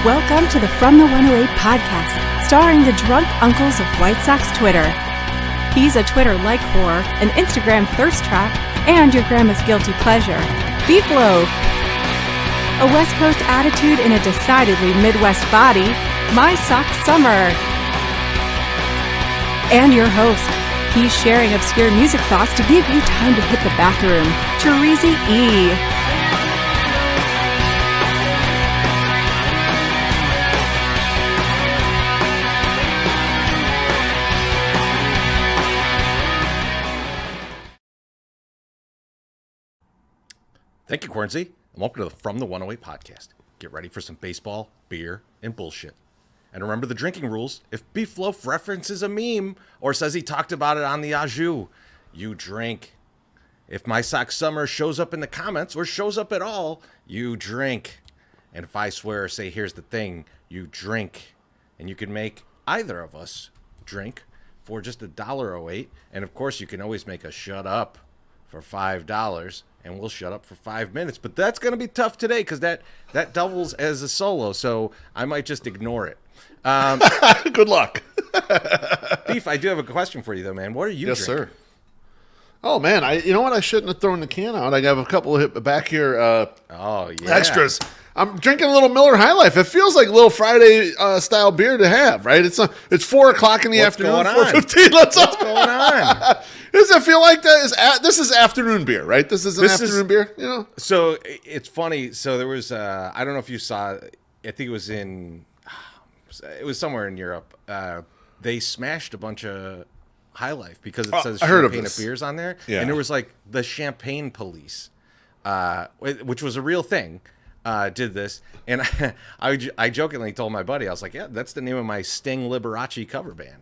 Welcome to the From the 108 podcast, starring the drunk uncles of White Sox Twitter. He's a Twitter like whore, an Instagram thirst trap, and your grandma's guilty pleasure, Beef Loaf. A West Coast attitude in a decidedly Midwest body, My Sock Summer. And your host, he's sharing obscure music thoughts to give you time to hit the bathroom, Terezi E. Thank you, Quarantine, and welcome to the From the 108 podcast. Get ready for some baseball, beer, and bullshit. And remember the drinking rules. If Beef Loaf references a meme or says he talked about it on the Ajou, you drink. If My Sock Summer shows up in the comments or shows up at all, you drink. And if I swear or say, here's the thing, you drink. And you can make either of us drink for just $1.08. And of course, you can always make a shut up for $5. And we'll shut up for 5 minutes. But that's going to be tough today because that doubles as a solo, so I might just ignore it. Good luck. Beef, I do have a question for you, though, man. What are you Yes, drinking? sir. Oh, man. You know what? I shouldn't have thrown the can out. I have a couple of back here extras. I'm drinking a little Miller High Life. It feels like a little Friday style beer to have, right? It's 4 o'clock in the afternoon. What's 4:15. What's going on? Does it feel like that? This is afternoon beer, right? This is afternoon beer, you know? So it's funny. So there was, I don't know if you saw, I think it was somewhere in Europe. They smashed a bunch of High Life because it says champagne of beers on there. Yeah. And there was like the champagne police, which was a real thing. Did this, and I jokingly told my buddy, I was like, yeah, that's the name of my Sting Liberace cover band.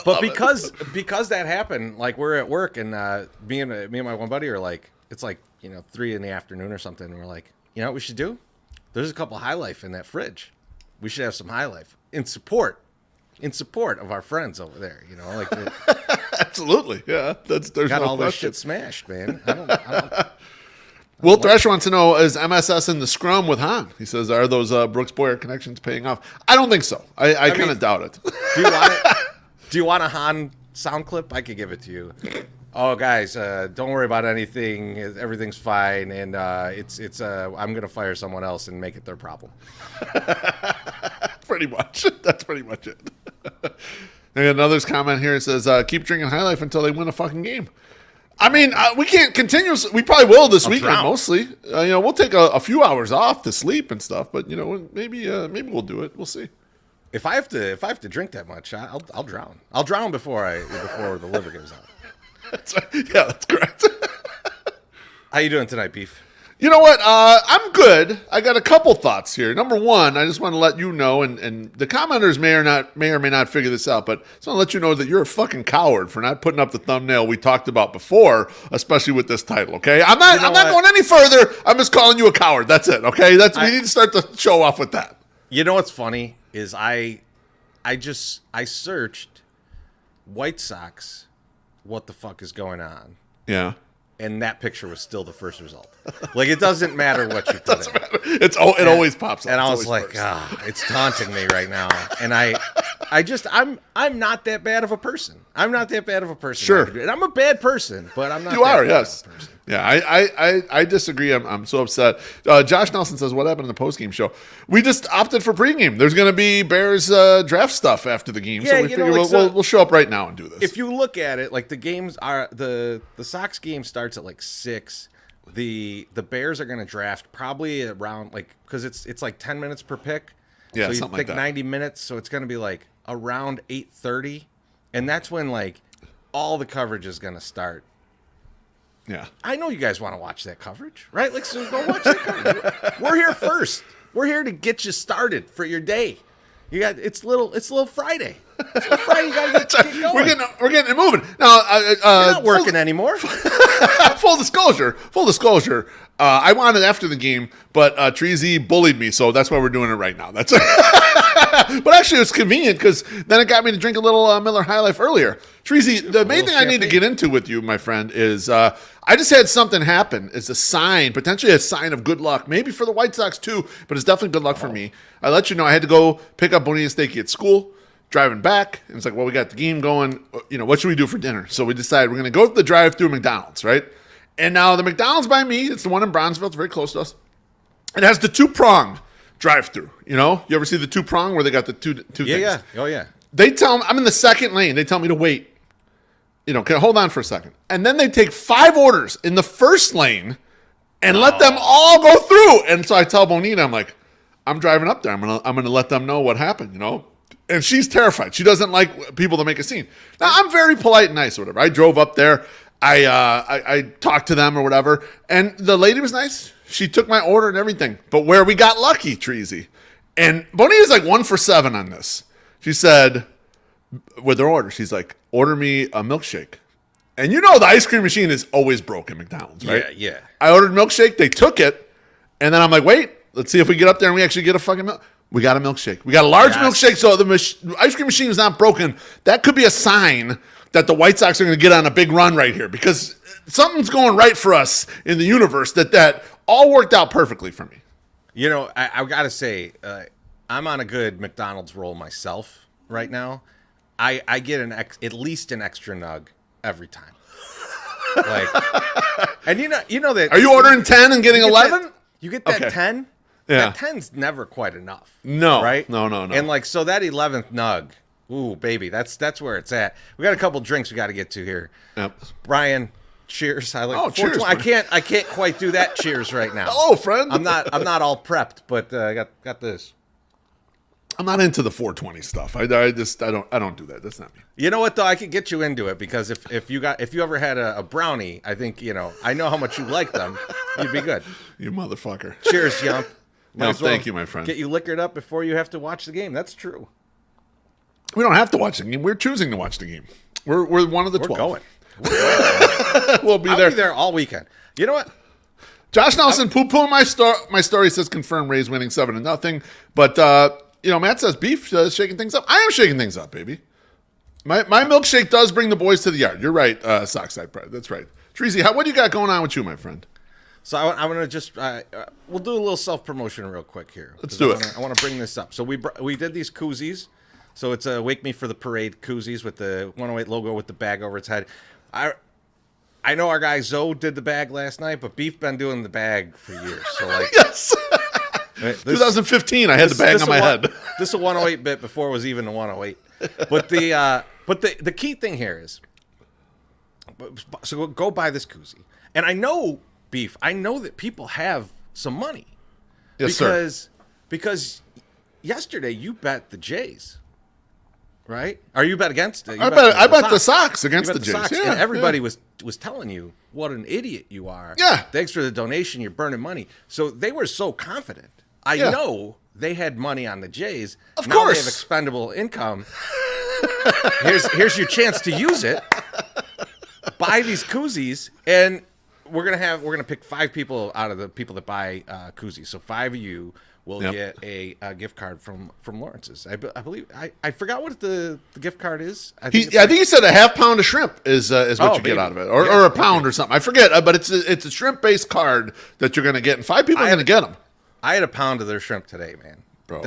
But because that happened, like we're at work and me and my one buddy are like, it's like 3 in the afternoon or something, and we're like, you know what we should do? There's a couple High Life in that fridge. We should have some High Life in support of our friends over there. Like Absolutely, yeah. There's got no all question. this shit smashed, man. I don't Will Thresh wants to know, is MSS in the scrum with Han? He says, are those Brooks Boyer connections paying off? I don't think so. I kind of doubt it. Do you want a Han sound clip? I could give it to you. Oh, guys, don't worry about anything. Everything's fine, and it's I'm gonna fire someone else and make it their problem. Pretty much. That's pretty much it. And another comment here says, keep drinking High Life until they win a fucking game. I mean, we can't continue. We probably will this weekend mostly. We'll take a few hours off to sleep and stuff, but maybe we'll do it. We'll see. If I have to drink that much, I'll drown. I'll drown before the liver gives out. That's right. Yeah, that's correct. How you doing tonight, Beef? You know what? I'm good. I got a couple thoughts here. Number one, I just want to let you know, and the commenters may or may not figure this out, but I just want to let you know that you're a fucking coward for not putting up the thumbnail we talked about before, especially with this title. Okay, I'm not going any further. I'm just calling you a coward. That's it. Okay, we need to start the show off with that. You know what's funny is I searched White Sox. What the fuck is going on? Yeah. And that picture was still the first result. Like, it doesn't matter what you put in. It always pops up. And I was like, it's taunting me right now. And I'm not that bad of a person. I'm not that bad of a person. Sure. And I'm a bad person, but I'm not You that are, bad yes. of a person. Yeah, I disagree. I'm so upset. Josh Nelson says, what happened in the postgame show? We just opted for pregame. There's going to be Bears draft stuff after the game, so we figure we'll show up right now and do this. If you look at it, like the games are the Sox game starts at like 6. The Bears are going to draft probably around because it's like 10 minutes per pick. Yeah, so you something pick like that. 90 minutes, so it's going to be like around 8:30, and that's when like all the coverage is going to start. Yeah, I know you guys want to watch that coverage, right? Like, so go watch that coverage. We're here first. We're here to get you started for your day. It's little Friday. It's little Friday. You gotta get going. We're getting it moving now. You're not working anymore. Full disclosure. I wanted after the game, but Treasy bullied me, so that's why we're doing it right now. That's But actually, it was convenient because then it got me to drink a little Miller High Life earlier. Treasy, the main thing I need to get into with you, my friend, is I just had something happen. It's a sign, potentially a sign of good luck. Maybe for the White Sox too, but it's definitely good luck for me. I let you know I had to go pick up Bonita Stakey at school. Driving back, and it's like, well, we got the game going. You know, what should we do for dinner? So we decided we're going to go to the drive-through McDonald's, right? And now the McDonald's by me, it's the one in Bronzeville. It's very close to us. It has the two-pronged drive-through. You know, you ever see the two-prong where they got the two things? Yeah. Oh, yeah. They tell me, I'm in the second lane. They tell me to wait. You know, can hold on for a second. And then they take 5 orders in the first lane and let them all go through. And so I tell Bonita, I'm like, I'm driving up there. I'm gonna let them know what happened, you know? And she's terrified. She doesn't like people to make a scene. Now, I'm very polite and nice or whatever. I drove up there. I talked to them or whatever. And the lady was nice. She took my order and everything. But where we got lucky, Treasy. And Bonita's like 1 for 7 on this. She said, with her order, she's like, order me a milkshake. And you know the ice cream machine is always broken at McDonald's, right? Yeah. I ordered milkshake. They took it. And then I'm like, wait, let's see if we get up there and we actually get a fucking milk. We got a milkshake. We got a large milkshake, so the ice cream machine is not broken. That could be a sign that the White Sox are going to get on a big run right here because something's going right for us in the universe that all worked out perfectly for me. You know, I got to say, I'm on a good McDonald's roll myself right now. I get at least an extra nug every time. Like, and you know that. Are you ordering 10 and getting 11? You get that 10? Yeah. That 10's never quite enough. No. Right? No. And like, so that 11th nug, ooh, baby, that's where it's at. We got a couple drinks we got to get to here. Yep. Brian, cheers. I like. Oh, cheers. I can't quite do that cheers right now. Hello, friend. I'm not all prepped, but I got this. I'm not into the 420 stuff. I don't do that. That's not me. You know what though? I could get you into it because if you ever had a brownie, I think I know how much you like them. You'd be good. You motherfucker. Cheers, Yump. No, thank you, my friend. Get you liquored up before you have to watch the game. That's true. We don't have to watch the game. We're choosing to watch the game. We're one of the 12. Going. We'll be I'll there. be there all weekend. You know what? Josh Nelson poo-pooing my story says confirmed Rays winning 7-0. But Matt says beef shaking things up. I am shaking things up, baby. My milkshake does bring the boys to the yard. You're right, Sockside Pride. That's right. Treasy, what do you got going on with you, my friend? So I'm going to just we'll do a little self-promotion real quick here. Let's do it. I want to bring this up. So we did these koozies. So it's a Wake Me for the Parade koozies with the 108 logo with the bag over its head. I know our guy Zoe did the bag last night, but Beef been doing the bag for years. So like yes. 2015, I had the bag on my head. This is a 108 bit before it was even a 108. But the key thing here is, so go buy this koozie. And I know, Beef, I know that people have some money. Yes, because yesterday you bet the Jays. Right? Or you bet against it? I bet the Sox against the Jays. Sox, yeah, and everybody was telling you what an idiot you are. Yeah. Thanks for the donation. You're burning money. So they were so confident. I know they had money on the Jays. Of now course. They have expendable income. Here's your chance to use it. Buy these koozies, and we're gonna pick 5 people out of the people that buy koozies. So 5 of you will get a gift card from Lawrence's. I believe I forgot what the gift card is. I think he said a half pound of shrimp is what you get out of it, or a pound or something. I forget, but it's a shrimp based card that you're going to get, and 5 people are going to get them. I had a pound of their shrimp today, man. Bro,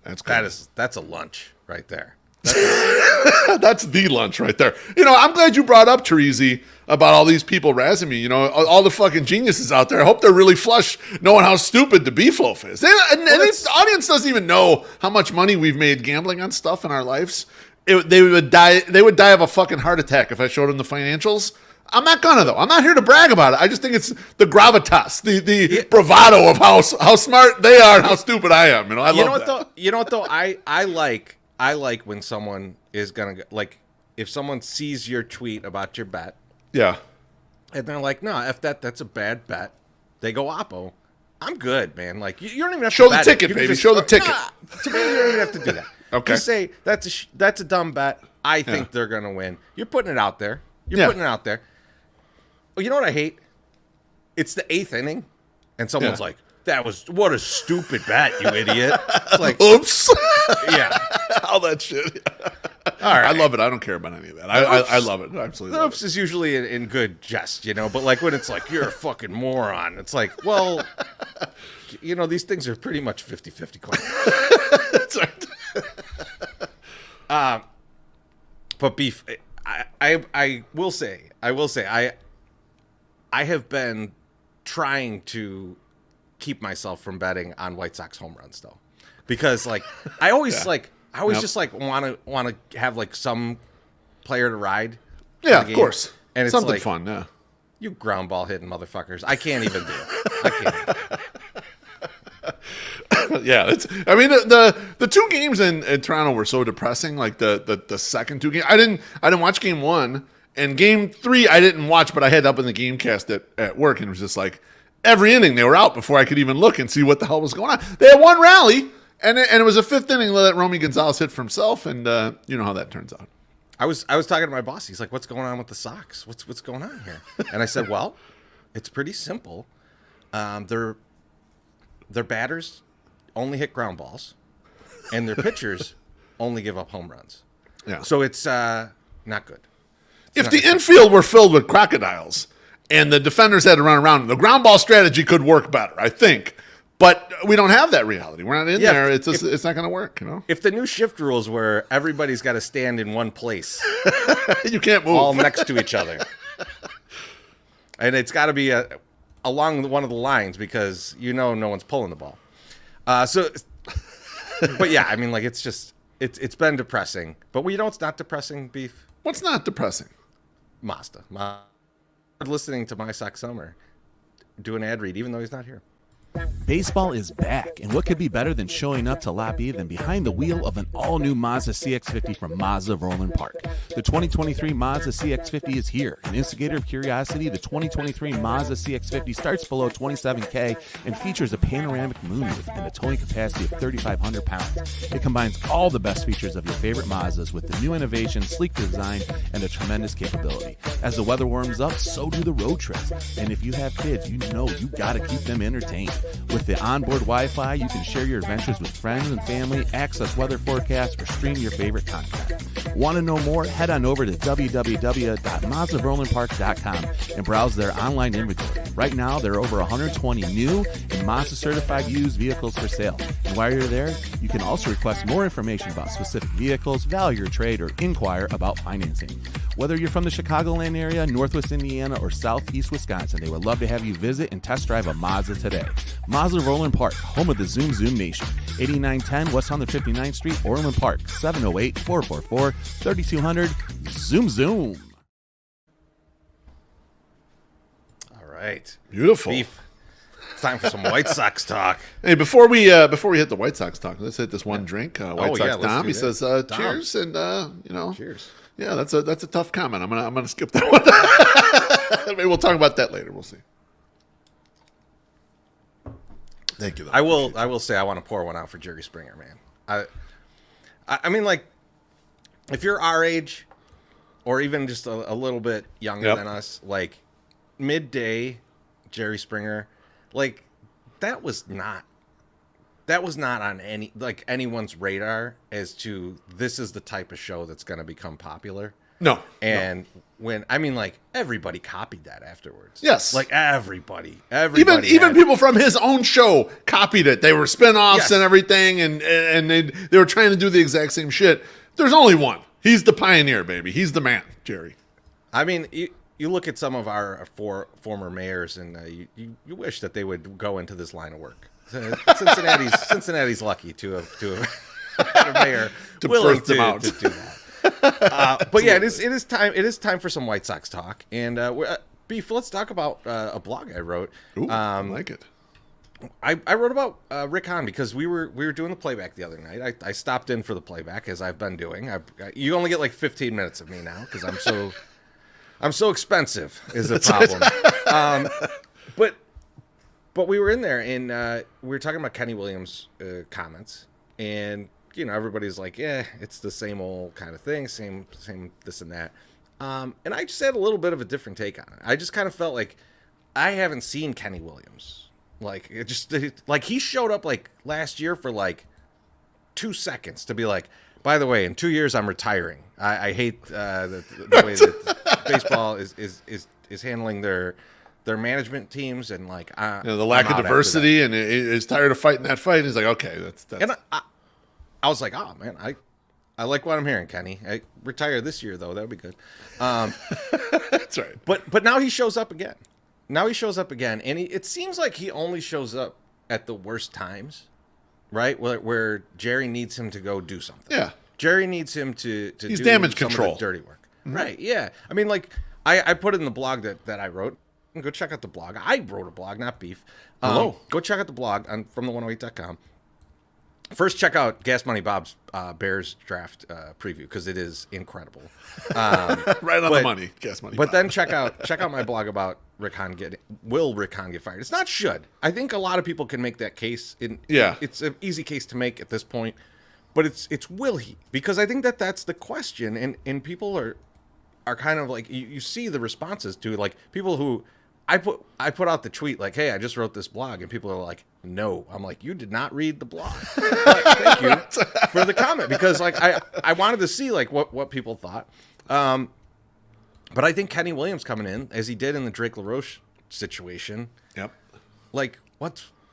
that's a lunch right there. That's the lunch right there. I'm glad you brought up, Terezi, about all these people razzing me. All the fucking geniuses out there. I hope they're really flush knowing how stupid the beef loaf is. And the audience doesn't even know how much money we've made gambling on stuff in our lives. They would die of a fucking heart attack if I showed them the financials. I'm not gonna, though. I'm not here to brag about it. I just think it's the gravitas, the bravado of how smart they are and how stupid I am. I love that. You know what though? I like when someone is gonna if someone sees your tweet about your bet. Yeah. And they're like, no, if that's a bad bet, they go oppo. I'm good, man. Like you don't even have to show the ticket, baby. Show the ticket. To me, you don't even have to do that. Okay. Just say that's a dumb bet. I think they're gonna win. You're putting it out there. Putting it out there. Well, you know what I hate? It's the 8th inning, and someone's like, what a stupid bet, you idiot. It's like, Oops. yeah. All that shit. All right. I love it. I don't care about any of that. I love it. I absolutely love Oops it. is usually in good jest, but like when it's like, you're a fucking moron, it's like, well, these things are pretty much 50-50 coins. That's right. But Beef, I will say, I have been trying to keep myself from betting on White Sox home runs though, because like I always just like want to have like some player to ride. Yeah, of course. And it's something like, fun. Yeah. You ground ball hitting motherfuckers. I can't even do it. I can't. Yeah, the two games in Toronto were so depressing. Like the second two games, I didn't watch game one, and game three I didn't watch, but I had up in the Gamecast at work, and it was just like every inning they were out before I could even look and see what the hell was going on. They had one rally, and it was a fifth inning that Romy Gonzalez hit for himself, and you know how that turns out. I was talking to my boss. He's like, "What's going on with the Sox? What's going on here?" And I said, "Well, it's pretty simple. Their batters only hit ground balls, and their pitchers only give up home runs. Yeah. So it's not good. If the infield were filled with crocodiles and the defenders had to run around, the ground ball strategy could work better, I think. But we don't have that reality. We're not in there. It's not going to work, If the new shift rules were everybody's got to stand in one place, you can't move, all next to each other, and it's got to be along one of the lines because no one's pulling the ball. But yeah, I mean, like it's been depressing. But it's not depressing, Beef. What's not depressing? Mazda. Listening to My Sock Summer do an ad read, even though he's not here. Baseball is back, and what could be better than showing up to Lot B than behind the wheel of an all-new Mazda CX-50 from Mazda of Orland Park? The 2023 Mazda CX-50 is here. An instigator of curiosity, the 2023 Mazda CX-50 starts below $27,000 and features a panoramic moonroof and a towing capacity of 3,500 pounds. It combines all the best features of your favorite Mazdas with the new innovation, sleek design, and a tremendous capability. As the weather warms up, so do the road trips. And if you have kids, you gotta keep them entertained. With the onboard Wi-Fi, you can share your adventures with friends and family, access weather forecasts, or stream your favorite content. Want to know more? Head on over to www.mazdaofrolandpark.com and browse their online inventory. Right now, there are over 120 new and Mazda-certified used vehicles for sale. And while you're there, you can also request more information about specific vehicles, value your trade, or inquire about financing. Whether you're from the Chicagoland area, Northwest Indiana, or Southeast Wisconsin, they would love to have you visit and test drive a Mazda today. Mazda of Orland Park, home of the Zoom Zoom Nation. 8910 West 159th Street, Orland Park, 708-444-3200. Zoom Zoom. All right. Beautiful. Beef. It's time for some White Sox talk. Hey, before we hit the White Sox talk, let's hit this one drink. White Sox Dom. He says, "Cheers," and cheers. Yeah, that's a tough comment. I'm gonna skip that one. Maybe we'll talk about that later. We'll see. Thank you, though. I will say I want to pour one out for Jerry Springer, man. I mean, like, if you're our age, or even just a little bit younger than us, like midday Jerry Springer, like that was not on anyone's radar as to this is the type of show that's going to become popular. No. And when everybody copied that afterwards. Yes. Like everybody even people from his own show copied it. They were spin-offs and everything, and they were trying to do the exact same shit. There's only one. He's the pioneer, baby. He's the man, Jerry. I mean, you look at some of our former mayors, and you wish that they would go into this line of work. Cincinnati's lucky to have had a mayor willing to do that. But yeah, it is time for some White Sox talk. And Beef, let's talk about a blog I wrote. Ooh, I like it. I wrote about Rick Hahn because we were doing the playback the other night. I stopped in for the playback, as I've been doing. You only get like 15 minutes of me now because I'm so expensive is the problem. But we were in there and we were talking about Kenny Williams' comments, and everybody's like, yeah, it's the same old kind of thing, same this and that. And I just had a little bit of a different take on it. I just kind of felt like I haven't seen Kenny Williams Like he showed up like last year for like 2 seconds to be like, by the way, in 2 years I'm retiring. I hate the way that baseball is handling their management teams and like the lack of diversity, and he's tired of fighting that fight. He's like, okay, that's. And I was like, oh man, I like what I'm hearing, Kenny. I retire this year though. That would be good. That's right. But now he shows up again. And it seems like he only shows up at the worst times, right? Where Jerry needs him to go do something. Yeah. Jerry needs him to He's do damage some control. of the dirty work. Mm-hmm. Right, yeah. I mean, like, I put it in the blog that I wrote. Go check out the blog. I wrote a blog, not Beef. Go check out the blog on FromThe108.com. First, check out Gas Money Bob's Bears draft preview because it is incredible. Right on the money, Gas Money But Bob. then check out my blog about will Rick Hahn get fired? It's not should. I think a lot of people can make that case. It's an easy case to make at this point, but it's will he? Because I think that's the question, and people are kind of like you see the responses to like people who. I put out the tweet like, hey, I just wrote this blog, and people are like, no. I'm like, you did not read the blog. Thank you for the comment, because like I wanted to see like what people thought. But I think Kenny Williams coming in, as he did in the Drake LaRoche situation. Yep. Like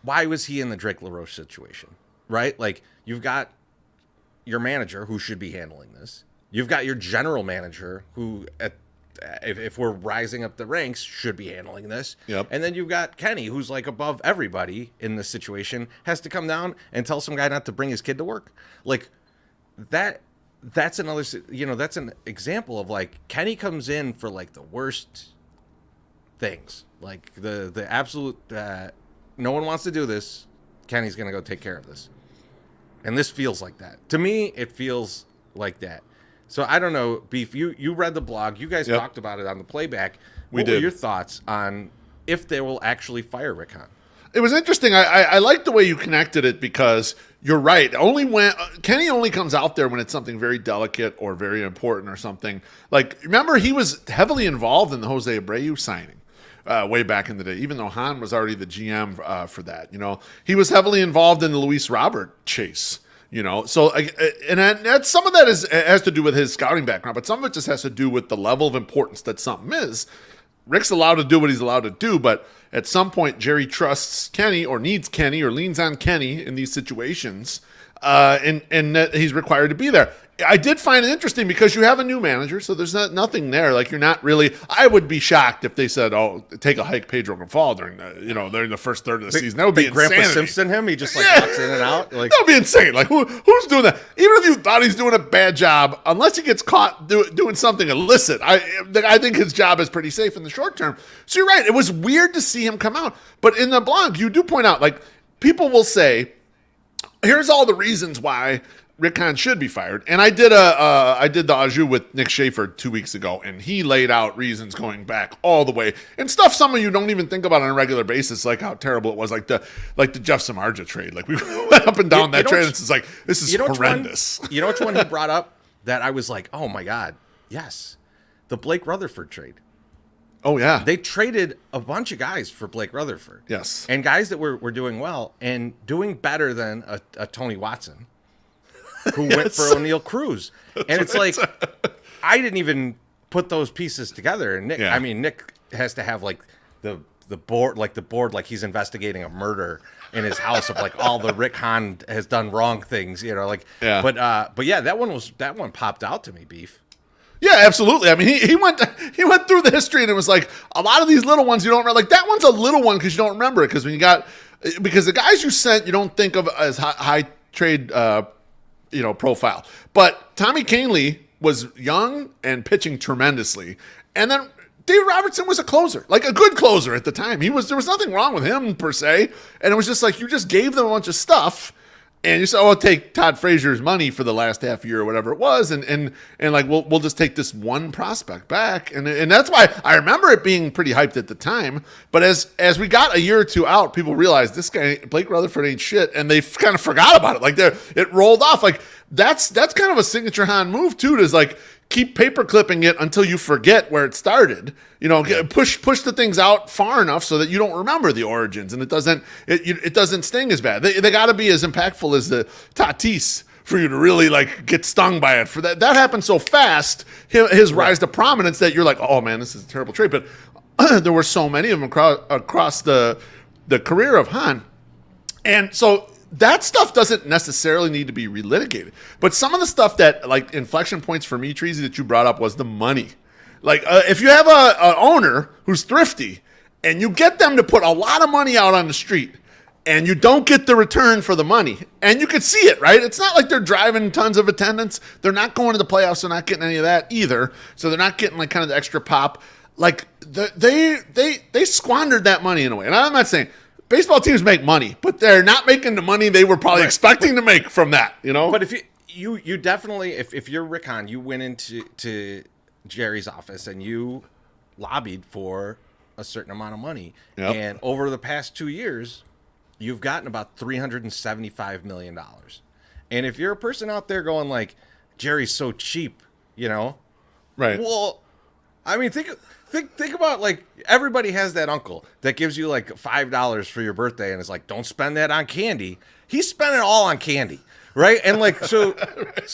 why was he in the Drake LaRoche situation? Right? Like you've got your manager who should be handling this. You've got your general manager who if we're rising up the ranks, should be handling this. Yep. And then you've got Kenny, who's like above everybody in this situation, has to come down and tell some guy not to bring his kid to work. Like that's another, that's an example of like Kenny comes in for like the worst things. Like the absolute, no one wants to do this. Kenny's going to go take care of this. And this feels like that. To me, it feels like that. So I don't know, Beef, you read the blog. You guys talked about it on the playback. What were your thoughts on if they will actually fire Rick Hahn? It was interesting. I like the way you connected it, because you're right. Only when Kenny only comes out there when it's something very delicate or very important or something. Like, remember, he was heavily involved in the Jose Abreu signing way back in the day, even though Hahn was already the GM for that. He was heavily involved in the Luis Robert chase. So and that some of that has to do with his scouting background, but some of it just has to do with the level of importance that something is. Rick's allowed to do what he's allowed to do, but at some point, Jerry trusts Kenny or needs Kenny or leans on Kenny in these situations, and that he's required to be there. I did find it interesting because you have a new manager, so there's nothing there. Like, you're not really. I would be shocked if they said, "Oh, take a hike, Pedro Gonfal," during the first third of the season. That would be insanity. Grandpa Simpson him. He just walks in and out. Like, that would be insane. Like, who's doing that? Even if you thought he's doing a bad job, unless he gets caught doing something illicit, I think his job is pretty safe in the short term. So you're right. It was weird to see him come out, but in the blog, you do point out, like, people will say, "Here's all the reasons why Rick Hahn should be fired." And I did the au jus with Nick Schaefer 2 weeks ago, and he laid out reasons going back all the way, and stuff some of you don't even think about on a regular basis, like how terrible it was, like the Jeff Samardzija trade. Like, we went up and down that trade, and it's like, this is horrendous. You know which one he brought up that I was like, oh my God, yes, the Blake Rutherford trade. Oh yeah, they traded a bunch of guys for Blake Rutherford. Yes, and guys that were doing well and doing better than a Tony Watson, who went for O'Neal Cruz. And it's like, I didn't even put those pieces together. And Nick has to have like the board, like he's investigating a murder in his house of like all the Rick Hahn has done wrong things, But yeah, that one popped out to me, Beef. Yeah, absolutely. I mean, he went through the history, and it was like a lot of these little ones you don't remember. Like, that one's a little one because you don't remember it, because because the guys you sent you don't think of as high trade profile. But Tommy Kahnle was young and pitching tremendously, and then David Robertson was a closer, like a good closer at the time. There was nothing wrong with him per se, and it was just like you just gave them a bunch of stuff. And you said, "Oh, I'll take Todd Frazier's money for the last half year or whatever it was," and like we'll just take this one prospect back, and that's why I remember it being pretty hyped at the time. But as we got a year or two out, people realized this guy Blake Rutherford ain't shit, and they kind of forgot about it. Like, it rolled off. Like, that's kind of a signature Hahn move too. Is like, keep paper clipping it until you forget where it started. You know, push the things out far enough so that you don't remember the origins, and it doesn't sting as bad. They got to be as impactful as the Tatis for you to really like get stung by it. For that happened so fast, his rise to prominence, that you're like, oh man, this is a terrible trade. But there were so many of them across the career of Han, and so that stuff doesn't necessarily need to be relitigated. But some of the stuff that, like, inflection points for me, Treasy, that you brought up was the money. Like, if you have a owner who's thrifty and you get them to put a lot of money out on the street and you don't get the return for the money, and you can see it, right? It's not like they're driving tons of attendance. They're not going to the playoffs. They're not getting any of that either. So they're not getting, like, kind of the extra pop. Like, they squandered that money in a way. And I'm not saying baseball teams make money, but they're not making the money they were probably expecting to make from that, you know? But if you definitely, if you're Rick Hahn, you went into Jerry's office and you lobbied for a certain amount of money. Yep. And over the past 2 years, you've gotten about $375 million. And if you're a person out there going like, Jerry's so cheap, you know? Right. Well, I mean, think about, like, everybody has that uncle that gives you like $5 for your birthday and is like, don't spend that on candy. He's spending it all on candy, right? And like, so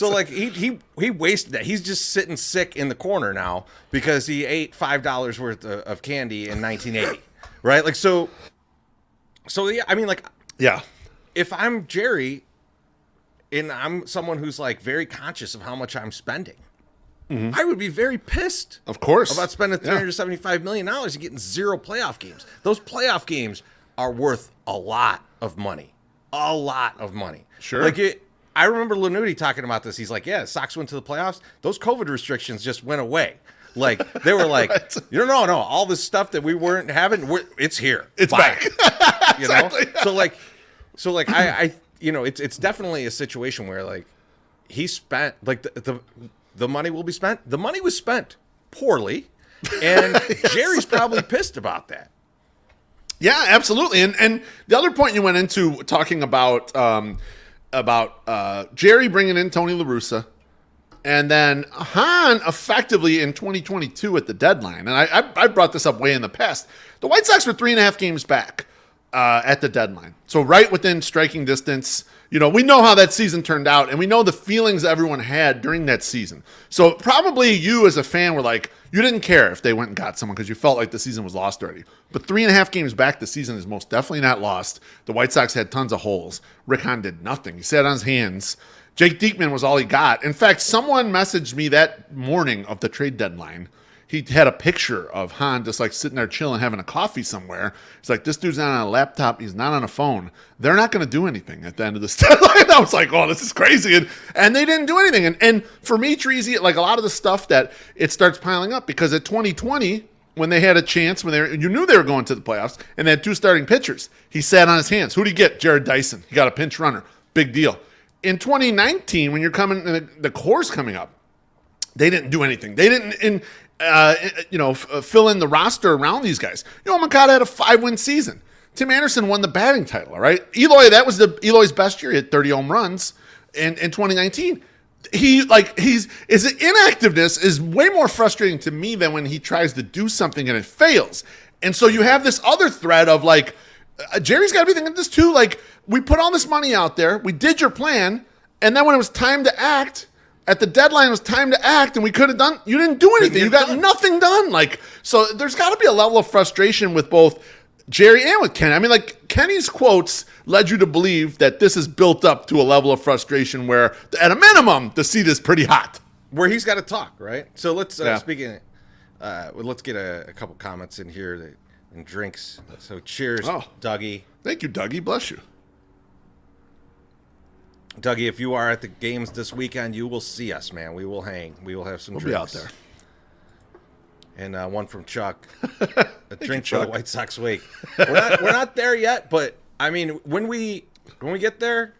like he wasted that. He's just sitting sick in the corner now because he ate $5 worth of candy in 1980, right? Like, so yeah, I mean, like, Yeah. if I'm Jerry and I'm someone who's like very conscious of how much I'm spending, I would be very pissed. Of course. About spending $375 million and getting 0 playoff games. Those playoff games are worth a lot of money. A lot of money. Sure. Like, I remember Lanuti talking about this. He's like, yeah, Sox went to the playoffs. Those COVID restrictions just went away. Like, they were like, no, all this stuff that we weren't having, it's here. It's Bye. back. You know? Exactly. So like I you know, it's definitely a situation where, like, he spent, like, the money will be spent. The money was spent poorly, and Jerry's probably pissed about that. Yeah, absolutely. And the other point you went into talking about Jerry bringing in Tony La Russa, and then Hahn effectively in 2022 at the deadline. And I brought this up way in the past. The White Sox were 3.5 games back at the deadline. So right within striking distance. You know, we know how that season turned out, and we know the feelings everyone had during that season. So probably you as a fan were like, you didn't care if they went and got someone because you felt like the season was lost already. But 3.5 games back, the season is most definitely not lost. The White Sox had tons of holes. Rick Hahn did nothing. He sat on his hands. Jake Diekman was all he got. In fact, someone messaged me that morning of the trade deadline. He had a picture of Hahn just like sitting there chilling, having a coffee somewhere. It's like, this dude's not on a laptop. He's not on a phone. They're not going to do anything at the end of this deadline. I was like, oh, this is crazy. And they didn't do anything. And for me, Treasy, like a lot of the stuff that it starts piling up because at 2020, when they had a chance, you knew they were going to the playoffs and they had 2 starting pitchers, he sat on his hands. Who'd he get? Jared Dyson. He got a pinch runner. Big deal. In 2019, when you're coming, the core's coming up, they didn't do anything. They didn't, fill in the roster around these guys. Makata had a 5-win season. Tim Anderson won the batting title, right? That was Eloy's best year. He had 30 home runs in 2019. His inactiveness is way more frustrating to me than when he tries to do something and it fails. And so you have this other thread of like, Jerry's got to be thinking this too. Like, we put all this money out there, we did your plan, and then when it was time to act, at the deadline, it was time to act, and we could have done. You didn't do anything. You got nothing done. Like, so there's got to be a level of frustration with both Jerry and with Kenny. I mean, like, Kenny's quotes led you to believe that this is built up to a level of frustration where, at a minimum, the seat is pretty hot. Where he's got to talk, right? So let's let's get a couple comments in here and drinks. So cheers, Dougie. Thank you, Dougie. Bless you. Dougie, if you are at the games this weekend, you will see us, man. We will hang. We will have some drinks. Be out there. And one from Chuck. A drink for the White Sox week. We're not there yet, but I mean, when we get there,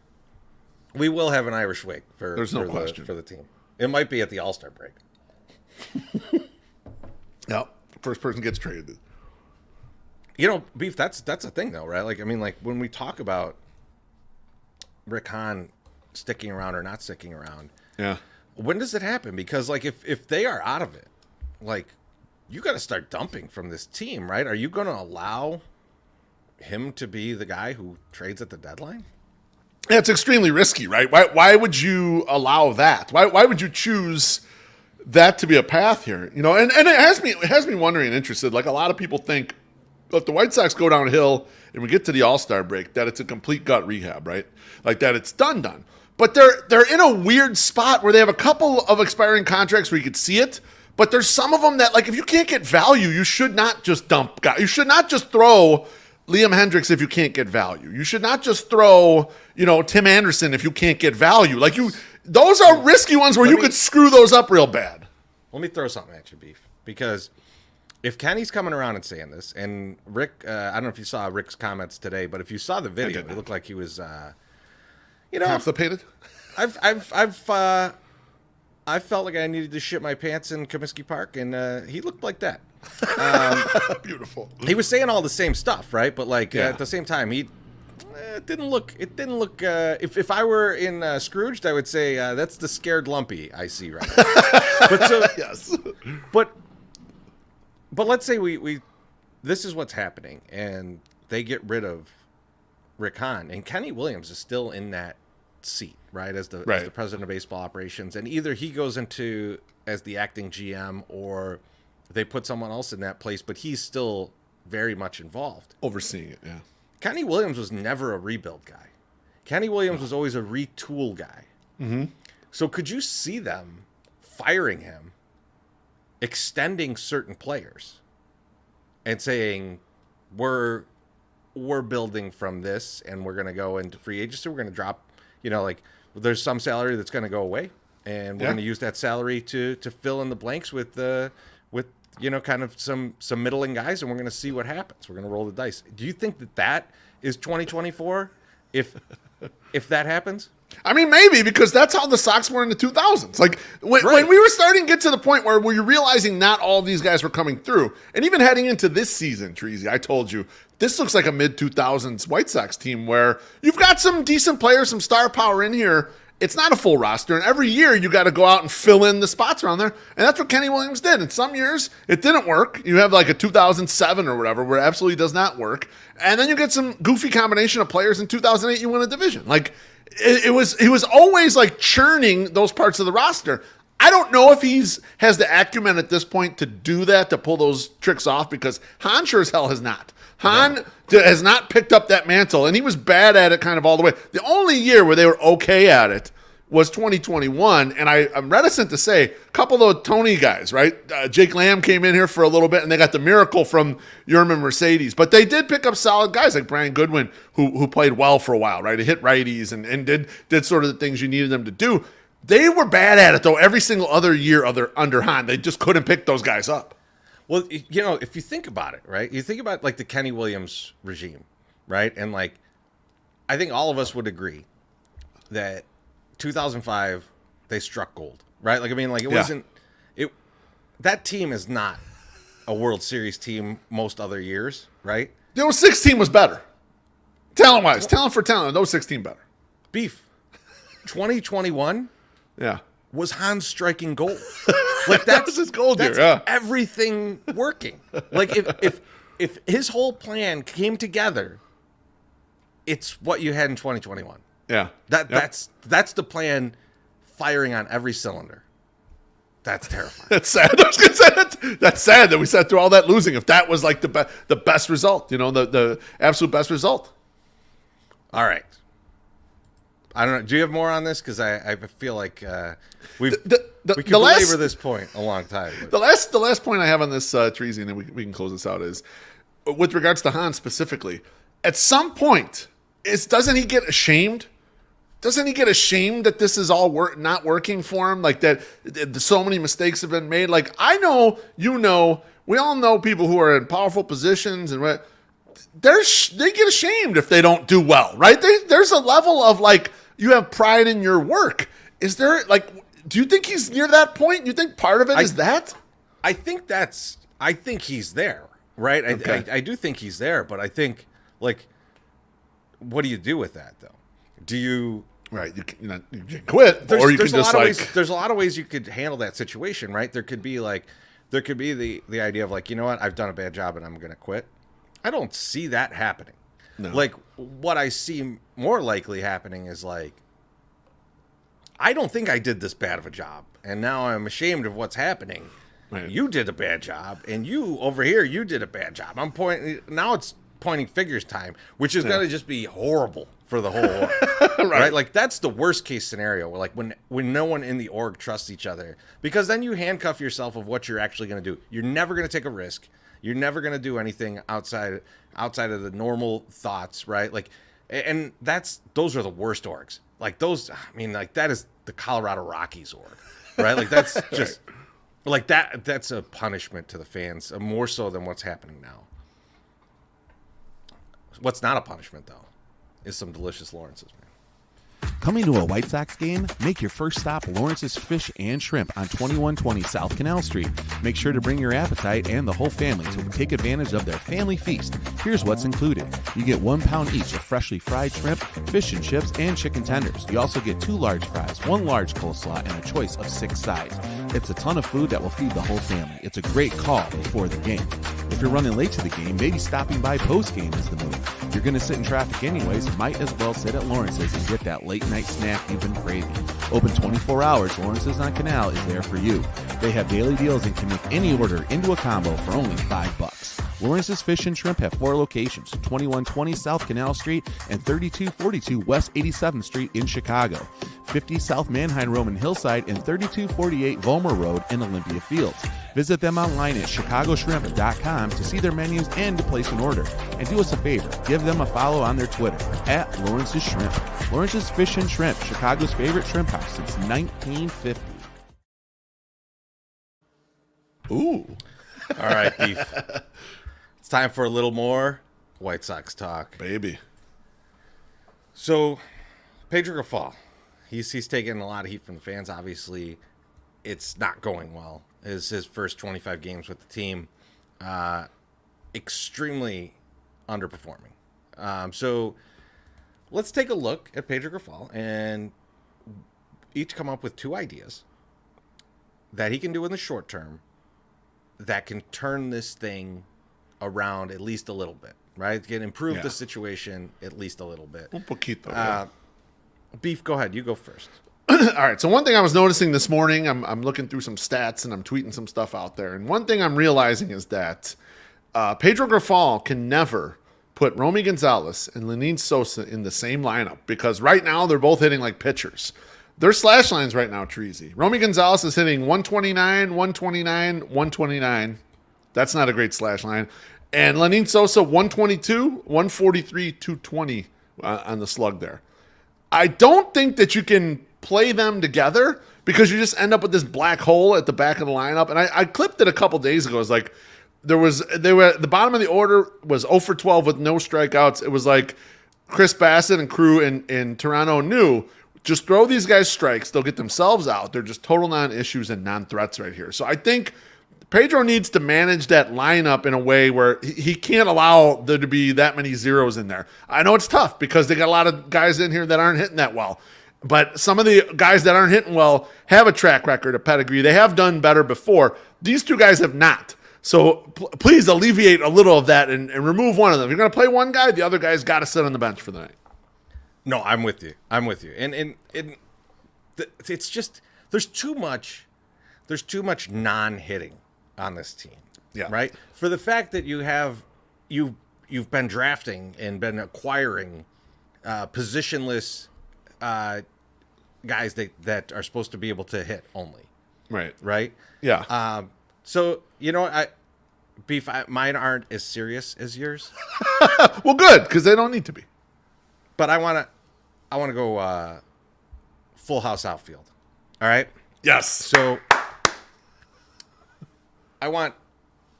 we will have an Irish wake for the team. It might be at the All-Star break. Yep. First person gets traded. You know, Beef, that's a thing though, right? Like, I mean, like when we talk about Rick Hahn sticking around or not sticking around. Yeah. when does it happen? Because like if they are out of it, like you got to start dumping from this team, right? Are you going to allow him to be the guy who trades at the deadline? Yeah, it's extremely risky, right? Why would you allow that? Why would you choose that to be a path here? You know, and it has me wondering and interested. Like a lot of people think if the White Sox go downhill and we get to the All-Star break, that it's a complete gut rehab, right? Like that it's done. But they're in a weird spot where they have a couple of expiring contracts where you could see it. But there's some of them that, like, if you can't get value, you should not just dump guys. You should not just throw Liam Hendricks if you can't get value. You should not just throw, Tim Anderson if you can't get value. Like those are risky ones where could screw those up real bad. Let me throw something at you, Beef, because if Kenny's coming around and saying this, and Rick, I don't know if you saw Rick's comments today, but if you saw the video, it looked like he was, constipated. I felt like I needed to shit my pants in Comiskey Park, and he looked like that. Beautiful. He was saying all the same stuff, right? But like at the same time, it didn't look. If I were in Scrooged, I would say that's the scared lumpy I see right now. Yes. But let's say we this is what's happening, and they get rid of Rick Hahn, and Kenny Williams is still in that seat, right, as the president of baseball operations, and either he goes into as the acting GM or they put someone else in that place, but he's still very much involved, overseeing it. Yeah. Kenny Williams was never a rebuild guy. Kenny Williams was always a retool guy. Mm-hmm. So could you see them firing him, extending certain players, and saying we're building from this, and we're going to go into free agency, we're going to drop, there's some salary that's going to go away, and we're going to use that salary to fill in the blanks with kind of some middling guys, and we're going to see what happens. We're going to roll the dice. Do you think that is 2024 if that happens? I mean, maybe, because that's how the Sox were in the 2000s. Like, when we were starting to get to the point where we were realizing not all these guys were coming through, and even heading into this season, Treasy, I told you, this looks like a mid-2000s White Sox team where you've got some decent players, some star power in here. It's not a full roster, and every year you got to go out and fill in the spots around there, and that's what Kenny Williams did. In some years, it didn't work. You have like a 2007 or whatever where it absolutely does not work, and then you get some goofy combination of players in 2008, you win a division. Like, he was always like churning those parts of the roster. I don't know if has the acumen at this point to do that, to pull those tricks off, because Hahn sure as hell has not. Hahn has not picked up that mantle, and he was bad at it kind of all the way. The only year where they were okay at it was 2021, and I'm reticent to say a couple of Tony guys, right? Jake Lamb came in here for a little bit, and they got the miracle from Yerman Mercedes. But they did pick up solid guys like Brian Goodwin, who played well for a while, right? He hit righties and did sort of the things you needed them to do. They were bad at it, though, every single other year under Hahn. They just couldn't pick those guys up. Well, if you think about it, right? You think about like the Kenny Williams regime, right? And like, I think all of us would agree that 2005 they struck gold, right? Like, I mean, like that team is not a World Series team most other years, right? The 06 team was better. Talent-wise, talent for talent, the 06 team better. Beef. 2021 was Hahn's striking gold. Like that's his gold year. That's everything working. Like if his whole plan came together, it's what you had in 2021. Yeah. That's the plan, firing on every cylinder. That's terrifying. That's sad. I was going to say that's sad that we sat through all that losing. If that was like the best result, the absolute best result. All right. I don't know. Do you have more on this? Because I feel like we could belabor this point a long time. The last point I have on this, Treasy, and then we can close this out, is with regards to Hahn specifically. At some point, doesn't he get ashamed? Doesn't he get ashamed that this is all not working for him? Like that so many mistakes have been made? Like, I know, we all know people who are in powerful positions and they get ashamed if they don't do well, right? There's a level of like, you have pride in your work. Is there do you think he's near that point? You think part of it is that? I think he's there, right? Okay. I do think he's there, but I think, like, what do you do with that though? Do you Right. You can quit, or you can just there's a lot of ways you could handle that situation, right? There could be the idea of like, you know what, I've done a bad job and I'm going to quit. I don't see that happening. No. Like, what I see more likely happening is like, I don't think I did this bad of a job, and now I'm ashamed of what's happening. Right. You did a bad job, and you over here, you did a bad job. Now it's pointing fingers time, which is going to just be horrible for the whole org. Right? Like, that's the worst case scenario, like when no one in the org trusts each other, because then you handcuff yourself of what you're actually going to do. You're never going to take a risk. You're never going to do anything outside of the normal thoughts, right? Like, and those are the worst orgs. Like those, I mean, like that is the Colorado Rockies org, right? Like that's just like that. That's a punishment to the fans, more so than what's happening now. What's not a punishment though is some delicious Lawrence's, man. Coming to a White Sox game? Make your first stop Lawrence's Fish and Shrimp on 2120 South Canal Street. Make sure to bring your appetite and the whole family to take advantage of their family feast. Here's what's included. You get 1 pound each of freshly fried shrimp, fish and chips, and chicken tenders. You also get 2 large fries, 1 large coleslaw, and a choice of 6 sides. It's a ton of food that will feed the whole family. It's a great call before the game. If you're running late to the game, maybe stopping by post-game is the move. You're going to sit in traffic anyways, might as well sit at Lawrence's and get that late-night snack you've been craving. Open 24 hours, Lawrence's on Canal is there for you. They have daily deals and can make any order into a combo for only $5. Lawrence's Fish and Shrimp have 4 locations, 2120 South Canal Street and 3242 West 87th Street in Chicago, 50 South Manheim Roman Hillside and 3248 Vollmer Road in Olympia Fields. Visit them online at chicagoshrimp.com to see their menus and to place an order. And do us a favor, give them a follow on their Twitter, at Lawrence's Shrimp. Lawrence's Fish and Shrimp, Chicago's favorite shrimp house since 1950. Ooh. All right, Beef. It's time for a little more White Sox talk. Baby. So, Pedro Grifol, he's taking a lot of heat from the fans. Obviously, it's not going well. His first 25 games with the team, extremely underperforming. So, let's take a look at Pedro Grifol and each come up with 2 ideas that he can do in the short term that can turn this thing around at least a little bit, right? Can improve the situation at least a little bit. Un poquito. Beef, go ahead. You go first. All right. So one thing I was noticing this morning, I'm looking through some stats and I'm tweeting some stuff out there. And one thing I'm realizing is that Pedro Grifol can never put Romy Gonzalez and Lenin Sosa in the same lineup because right now they're both hitting like pitchers. Their slash lines right now, Treasy. Romy Gonzalez is hitting 129, 129, 129. That's not a great slash line. And Lenin Sosa, 122, 143, 220 on the slug there. I don't think that you can play them together because you just end up with this black hole at the back of the lineup. And I clipped it a couple days ago. It was like they were at the bottom of the order was 0 for 12 with no strikeouts. It was like Chris Bassett and crew in Toronto knew just throw these guys strikes. They'll get themselves out. They're just total non-issues and non-threats right here. So I think Pedro needs to manage that lineup in a way where he can't allow there to be that many zeros in there. I know it's tough because they got a lot of guys in here that aren't hitting that well. But some of the guys that aren't hitting well have a track record, a pedigree. They have done better before. These 2 guys have not. So please alleviate a little of that and remove one of them. If you're going to play one guy, the other guy's got to sit on the bench for the night. No, I'm with you. And it's just there's too much non-hitting on this team. Yeah. Right? For the fact that you've been drafting and been acquiring positionless guys that are supposed to be able to hit only. Right. Right? Yeah. So, you know what, Beef, mine aren't as serious as yours. Well, good, because they don't need to be. But I want to go full house outfield. All right? Yes. So I want,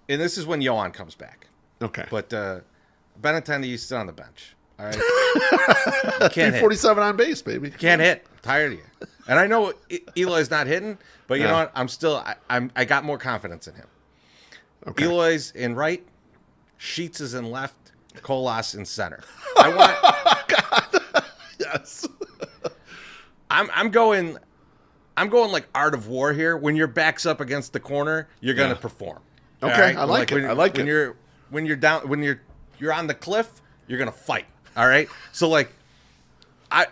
and this is when Yohan comes back. Okay. But Benintendi, you sit on the bench. All right? You can't hit. 47 on base, baby. Can't hit. Tired of you. And I know Eloy's not hitting, but you know what? I'm still, I got more confidence in him. Okay. Eloy's in right, Sheets is in left, Colas in center. I want. God. Yes. I'm going like Art of War here. When your back's up against the corner, you're gonna perform. Okay, right? I like it. I like it. When you're on the cliff, you're gonna fight. All right. So like,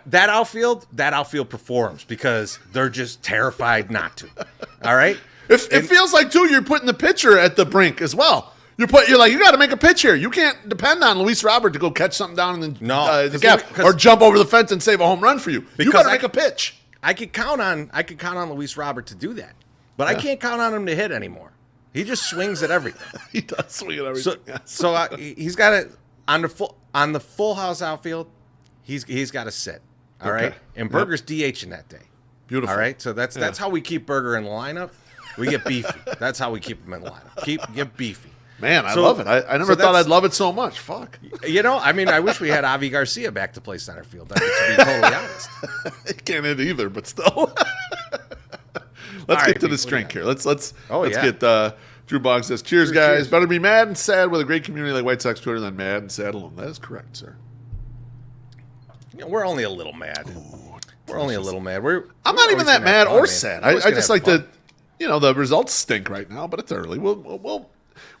that outfield performs because they're just terrified not to. All right. It feels like too you're putting the pitcher at the brink as well. You're like, you got to make a pitch here. You can't depend on Luis Robert to go catch something down in the gap or jump over the fence and save a home run for you. You got to make a pitch. I could count on Luis Robert to do that, but I can't count on him to hit anymore. He just swings at everything. He does swing at everything. So he's got it on the full house outfield. He's got to sit. All right, and Berger's DHing that day. Beautiful. All right, so that's how we keep Berger in the lineup. We get beefy. That's how we keep him in the lineup. Get beefy. Man, I love it. I never thought I'd love it so much. Fuck. I mean, I wish we had Avi Garcia back to play center field. To be totally honest. He can't hit either, but still. Let's get to this drink here. Let's get Drew Boggs says, cheers, guys. Cheers. Better be mad and sad with a great community like White Sox Twitter than mad and sad alone. That is correct, sir. We're only a little mad. We're only a little mad. I'm not even that mad or sad. I just like the results stink right now, but it's early.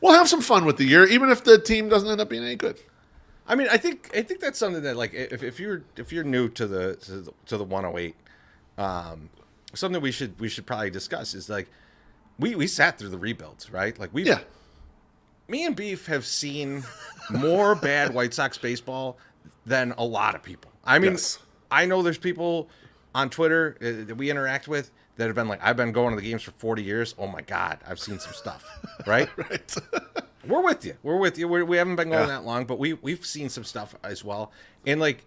We'll have some fun with the year, even if the team doesn't end up being any good. I mean, I think that's something that, like, if you're new to the 108, something we should probably discuss is, like, we sat through the rebuilds, right? Like me and Beef have seen more bad White Sox baseball than a lot of people. I mean, I know there's people on Twitter that we interact with that have been like, I've been going to the games for 40 years. Oh my God, I've seen some stuff, right? Right. We're with you. We haven't been going that long, but we've seen some stuff as well. And like,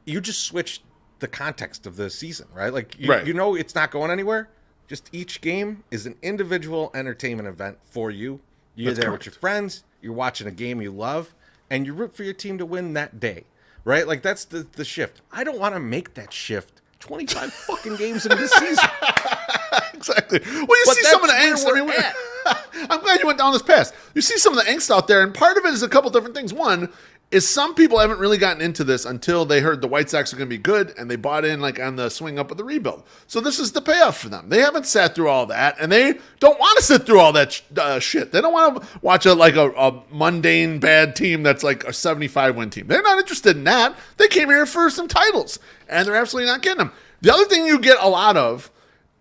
you just switched the context of the season, right? Like, you know, it's not going anywhere. Just each game is an individual entertainment event for you. You're there with your friends. You're watching a game you love, and you root for your team to win that day, right? Like, that's the shift. I don't want to make that shift 25 fucking games into the season. Exactly. Well, you see some of the angst. I mean, I'm glad you went down this path. You see some of the angst out there, and part of it is a couple different things. One is some people haven't really gotten into this until they heard the White Sox are going to be good, and they bought in like on the swing up of the rebuild. So this is the payoff for them. They haven't sat through all that, and they don't want to sit through all that shit. They don't want to watch a mundane bad team that's like a 75-win team. They're not interested in that. They came here for some titles, and they're absolutely not getting them. The other thing you get a lot of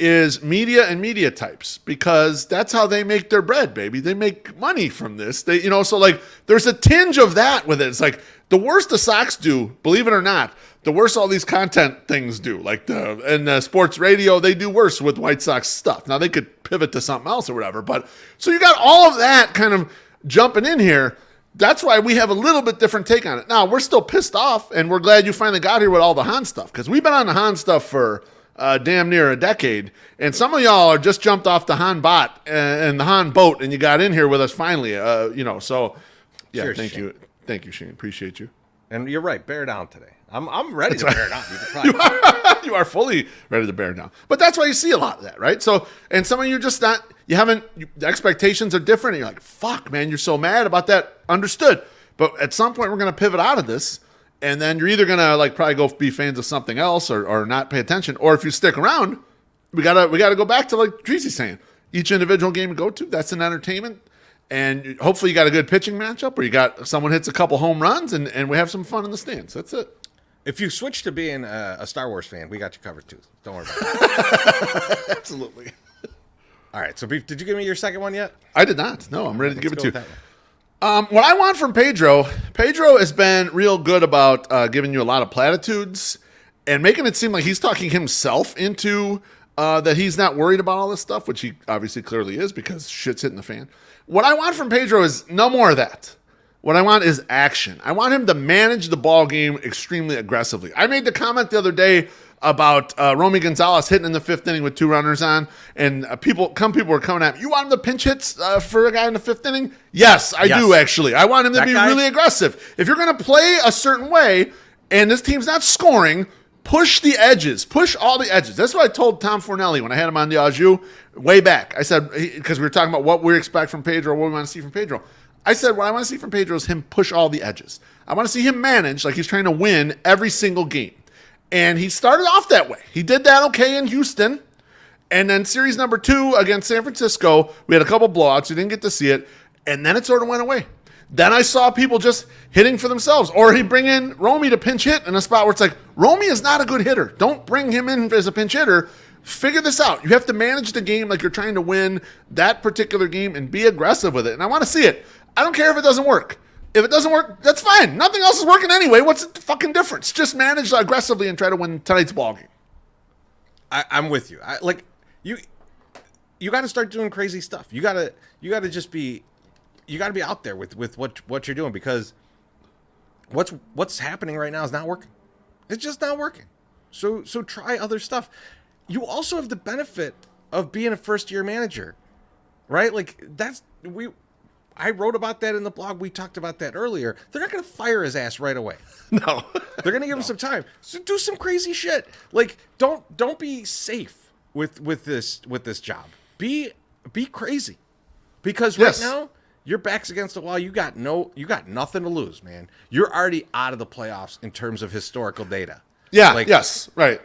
is media and media types, because that's how they make their bread, baby. They make money from this. So like there's a tinge of that with it. It's like the worse the Sox do, believe it or not, the worse all these content things do. Like the sports radio, they do worse with White Sox stuff. Now they could pivot to something else or whatever, but so you got all of that kind of jumping in here. That's why we have a little bit different take on it. Now we're still pissed off, and we're glad you finally got here with all the Han stuff, because we've been on the Han stuff for damn near a decade, and some of y'all are just jumped off the Han bot and the Han boat, and you got in here with us finally. So yeah, Cheers, thank Shane. you, Shane. Appreciate you. And you're right, bear down today. I'm ready to bear down. You are fully ready to bear down. But that's why you see a lot of that, right? So, and some of you just not, the expectations are different, and you're like, fuck, man, you're so mad about that. Understood. But at some point, we're going to pivot out of this, and then you're either going to like probably go be fans of something else or not pay attention. Or if you stick around, we gotta go back to like Treacy's saying, each individual game you go to, that's an entertainment. And hopefully you got a good pitching matchup, or you got someone hits a couple home runs, and we have some fun in the stands. That's it. If you switch to being a Star Wars fan, we got you covered too. Don't worry about it. Absolutely. All right. So, Beef, did you give me your second one yet? I did not. No, I'm ready to give it to you. That one. What I want from Pedro has been real good about giving you a lot of platitudes and making it seem like he's talking himself into that he's not worried about all this stuff, which he obviously clearly is, because shit's hitting the fan. What I want from Pedro is no more of that. What I want is action. I want him to manage the ball game extremely aggressively. I made the comment the other day about Romy Gonzalez hitting in the fifth inning with 2 runners on, and people were coming at me. You want him to pinch hits for a guy in the fifth inning? Yes, I do, actually. I want him to be really aggressive. If you're going to play a certain way and this team's not scoring, push the edges. Push all the edges. That's what I told Tom Fornelli when I had him on the Au way back. I said, because we were talking about what we expect from Pedro, what we want to see from Pedro. I said, what I want to see from Pedro is him push all the edges. I want to see him manage like he's trying to win every single game. And he started off that way. He did that okay in Houston. And then series number 2 against San Francisco, we had a couple blowouts. You didn't get to see it. And then it sort of went away. Then I saw people just hitting for themselves. Or he'd bring in Romy to pinch hit in a spot where it's like, Romy is not a good hitter. Don't bring him in as a pinch hitter. Figure this out. You have to manage the game like you're trying to win that particular game and be aggressive with it. And I want to see it. I don't care if it doesn't work. If it doesn't work, that's fine. Nothing else is working anyway. What's the fucking difference? Just manage aggressively and try to win tonight's ball game. I'm with you. You got to start doing crazy stuff. You got to just be, you got to be out there with what you're doing, because what's happening right now is not working. It's just not working. So try other stuff. You also have the benefit of being a first-year manager, right? Like I wrote about that in the blog. We talked about that earlier. They're not going to fire his ass right away. No. They're going to give him some time. So do some crazy shit. Like don't be safe with this job. Be crazy. Because right now your back's against the wall. You got nothing to lose, man. You're already out of the playoffs in terms of historical data. Yeah, yes, right.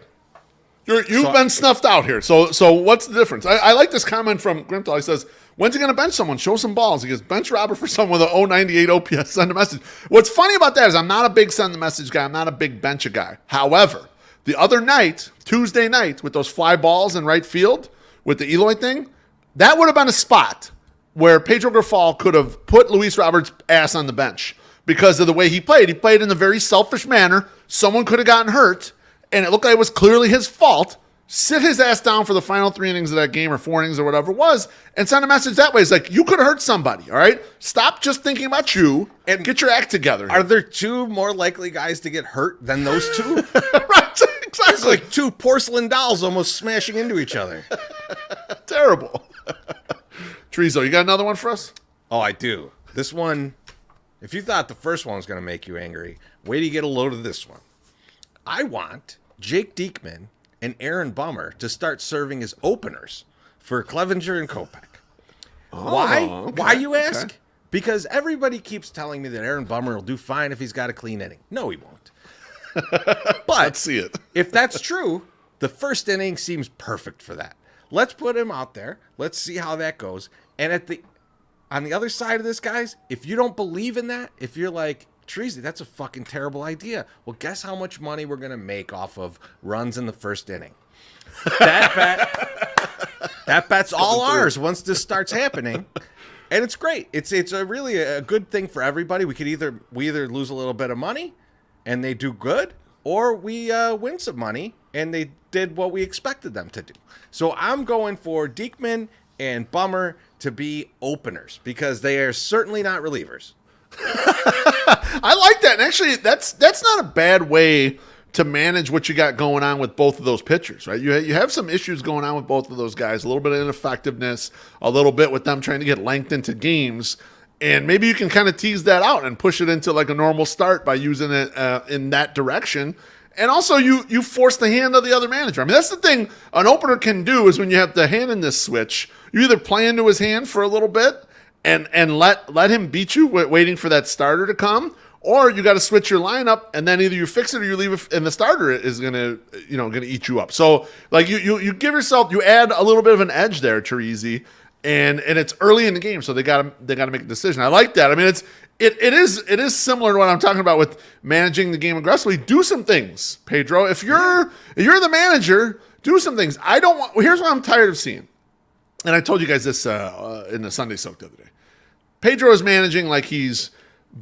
You've been snuffed out here. So what's the difference? I like this comment from Grimtal. He says, when's he going to bench someone? Show some balls. He goes, bench Robert for someone with a 098 OPS. Send a message. What's funny about that is I'm not a big send the message guy. I'm not a big bench a guy. However, the other night, Tuesday night, with those fly balls in right field with the Eloy thing, that would have been a spot where Pedro Grifol could have put Luis Roberts' ass on the bench because of the way he played. He played in a very selfish manner. Someone could have gotten hurt, and it looked like it was clearly his fault. Sit his ass down for the final 3 innings of that game, or 4 innings or whatever it was, and send a message that way. It's like, you could have hurt somebody, all right? Stop just thinking about you and get your act together. Are there 2 more likely guys to get hurt than those 2? Right, exactly. It's like 2 porcelain dolls almost smashing into each other. Terrible. Trezo, you got another one for us? Oh, I do. This one, if you thought the first one was going to make you angry, wait till you get a load of this one. I want Jake Diekman and Aaron Bummer to start serving as openers for Clevenger and Kopech. Why? Okay, Why, you ask? okay. Because everybody keeps telling me that Aaron Bummer will do fine if he's got a clean inning. No, he won't. But Let's see it. if that's true, the first inning seems perfect for that. Let's put him out there. Let's see how that goes. And on the other side of this, guys, if you don't believe in that, if you're like, Treasy, that's a fucking terrible idea. Well, guess how much money we're going to make off of runs in the first inning? That bet's all ours once this starts happening. And it's great. It's really a good thing for everybody. We either lose a little bit of money and they do good, or we win some money and they did what we expected them to do. So I'm going for Diekman and Bummer to be openers because they are certainly not relievers. I like that. And actually, that's not a bad way to manage what you got going on with both of those pitchers, right? You have some issues going on with both of those guys, a little bit of ineffectiveness, a little bit with them trying to get length into games, and maybe you can kind of tease that out and push it into like a normal start by using it in that direction. And also, you force the hand of the other manager. I mean, that's the thing an opener can do is when you have the hand in this switch, you either play into his hand for a little bit and let him beat you waiting for that starter to come, or you got to switch your lineup and then either you fix it or you leave it, and the starter is gonna eat you up. So like you give yourself, you add a little bit of an edge there, Teresi, and it's early in the game, so they gotta make a decision. I like that. I mean, it is similar to what I'm talking about with managing the game aggressively. Do some things, Pedro. If you're the manager, do some things. Here's what I'm tired of seeing, and I told you guys this in the Sunday Soak the other day. Pedro is managing like he's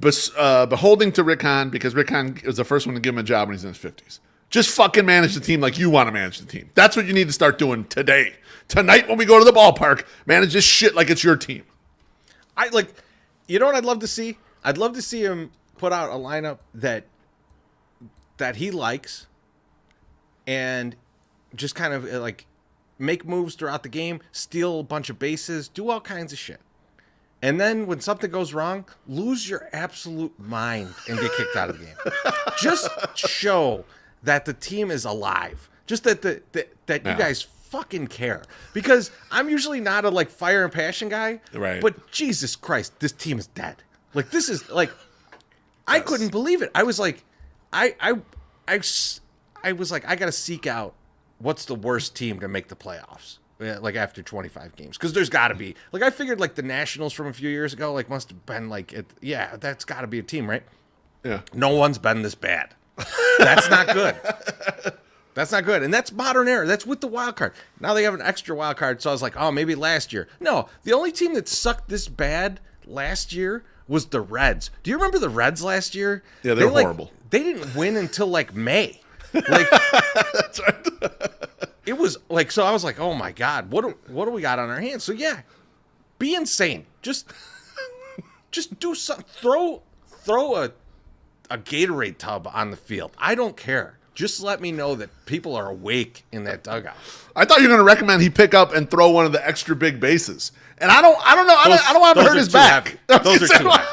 beholding to Rick Hahn because Rick Hahn was the first one to give him a job when he's in his 50s. Just fucking manage the team like you want to manage the team. That's what you need to start doing today. Tonight when we go to the ballpark, manage this shit like it's your team. You know what I'd love to see? I'd love to see him put out a lineup that he likes and just kind of like make moves throughout the game, steal a bunch of bases, do all kinds of shit. And then when something goes wrong, lose your absolute mind and get kicked out of the game. Just show that the team is alive. Just that you guys fucking care. Because I'm usually not a like fire and passion guy. Right. But Jesus Christ, this team is dead. Like this is like, I couldn't believe it. I was like, I I was like, I got to seek out what's the worst team to make the playoffs, like after 25 games, because there's got to be. Like I figured, like the Nationals from a few years ago, like must have been like, that's got to be a team, right? Yeah. No one's been this bad. That's not good. That's not good. And that's modern era. That's with the wild card. Now they have an extra wild card. So I was like, oh, maybe last year. No, the only team that sucked this bad last year was the Reds. Do you remember the Reds last year? Yeah, they're horrible. They didn't win until like May. Like, that's right. It was like, so I was like, oh my God, what do we got on our hands? So yeah, be insane. Just do something. Throw a Gatorade tub on the field. I don't care. Just let me know that people are awake in that dugout. I thought you were going to recommend he pick up and throw one of the extra big bases. And I don't know. I don't want him to hurt his back. Those are too heavy.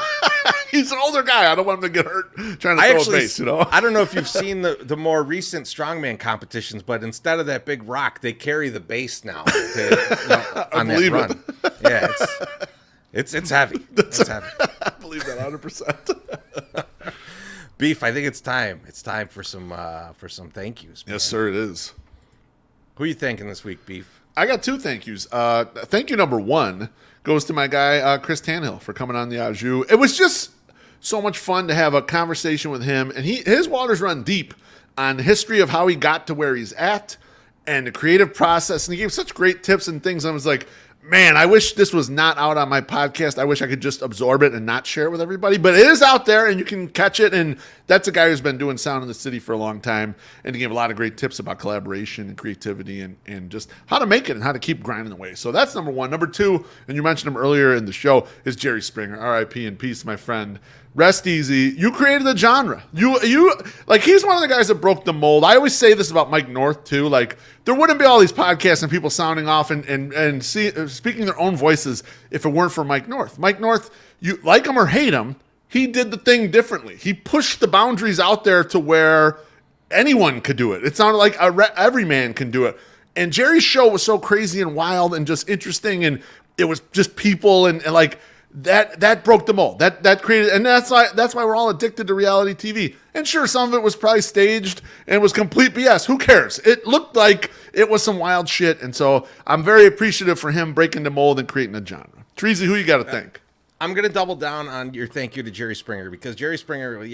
He's an older guy. I don't want him to get hurt trying to throw a base, you know? I don't know if you've seen the more recent strongman competitions, but instead of that big rock, they carry the base now on that run. Yeah, it's heavy. It's heavy. I believe that 100%. Beef, I think it's time. It's time for some thank yous. Man. Yes, sir, it is. Who are you thanking this week, Beef? I got 2 thank yous. Thank you number 1 goes to my guy, Chris Tannehill, for coming on the Au Jus. It was just so much fun to have a conversation with him. And his waters run deep on the history of how he got to where he's at and the creative process. And he gave such great tips and things. I was like, man, I wish this was not out on my podcast. I wish I could just absorb it and not share it with everybody. But it is out there, and you can catch it. And that's a guy who's been doing sound in the city for a long time. And he gave a lot of great tips about collaboration and creativity and just how to make it and how to keep grinding away. So that's number 1. Number 2, and you mentioned him earlier in the show, is Jerry Springer. R.I.P. in peace, my friend. Rest easy. You created the genre. You like, he's one of the guys that broke the mold. I always say this about Mike North too. Like, there wouldn't be all these podcasts and people sounding off and speaking their own voices if it weren't for Mike North. Mike North, you like him or hate him, he did the thing differently. He pushed the boundaries out there to where anyone could do it. It sounded like every man can do it. And Jerry's show was so crazy and wild and just interesting, and it was just people and like. That broke the mold. That created, and that's why we're all addicted to reality TV. And sure, some of it was probably staged and was complete BS. Who cares? It looked like it was some wild shit, and so I'm very appreciative for him breaking the mold and creating a genre. Treasy, who you got to thank? I'm gonna double down on your thank you to Jerry Springer, because Jerry Springer,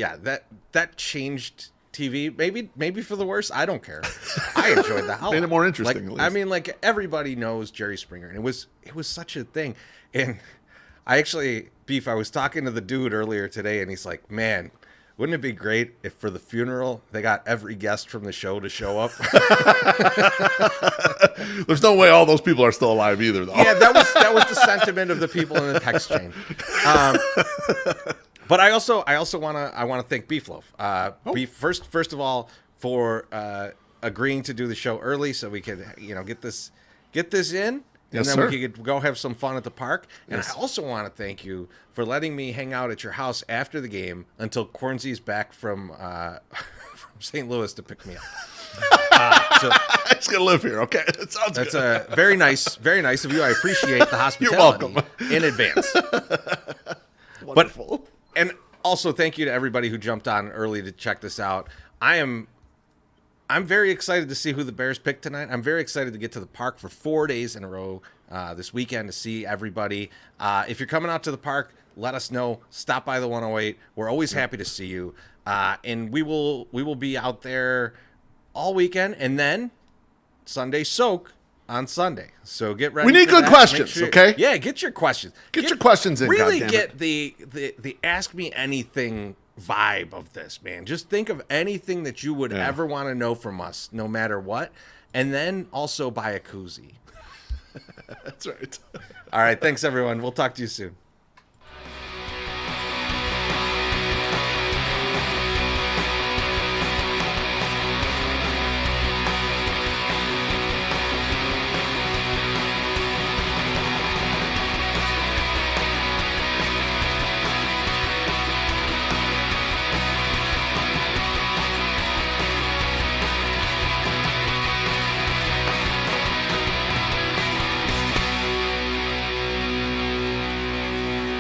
that changed TV. Maybe for the worse. I don't care. I enjoyed the hell. Made it more interesting. At least. I mean, like everybody knows Jerry Springer, and it was such a thing, and. I was talking to the dude earlier today, and he's like, man, wouldn't it be great if for the funeral they got every guest from the show to show up? There's no way all those people are still alive either, though. Yeah, that was the sentiment of the people in the text chain. But I also want to thank Beefloaf. Beef, first of all, for agreeing to do the show early so we could get this in. And Yes, then sir. we could go have some fun at the park. And Yes. I also want to thank you for letting me hang out at your house after the game until Cornsy's back from St. Louis to pick me up. So I'm just going to live here, okay? That sounds that's good. very nice of you. I appreciate the hospitality in advance. Wonderful. And also thank you to everybody who jumped on early to check this out. I'm very excited to see who the Bears pick tonight. I'm very excited to get to the park for 4 days in a row this weekend to see everybody. If you're coming out to the park, let us know. Stop by the 108. We're always happy to see you. And we will be out there all weekend, and then Sunday soak on Sunday. So get ready. We need for good that. questions, okay? Yeah, get your questions. Get your questions in, Really goddammit. get the Ask Me Anything vibe of this, man. Just think of anything that you would ever want to know from us, no matter what, and then also buy a koozie. That's right. All right, thanks everyone. We'll talk to you soon.